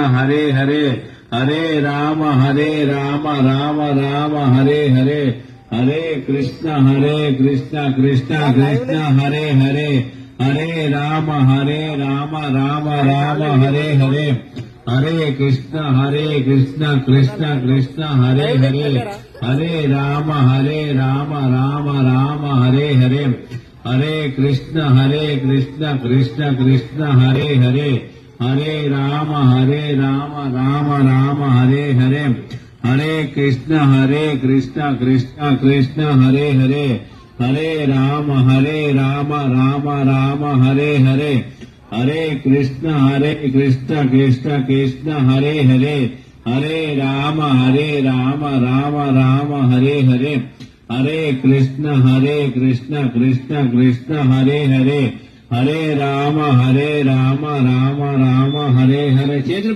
Hare Hare Hare Ram Ram Ram Hare Hare Hare Krishna Krishna Krishna Hare Hare Hare Ram Ram Ram Hare Hare Hare Krishna Krishna Krishna Hare Hare Hare Ram Ram Hare Hare Hare Krishna Krishna Krishna Hare Hare Hare Ram Ram Hare Hare Hare Krishna Krishna Krishna Hare Hare Hare Ram Ram Hare Hare Hare Krishna Krishna Krishna Hare Hare Hare Ram Ram Hare Hare Hare Krishna Krishna Krishna Hare Hare Hare Ram Ram Hare Hare.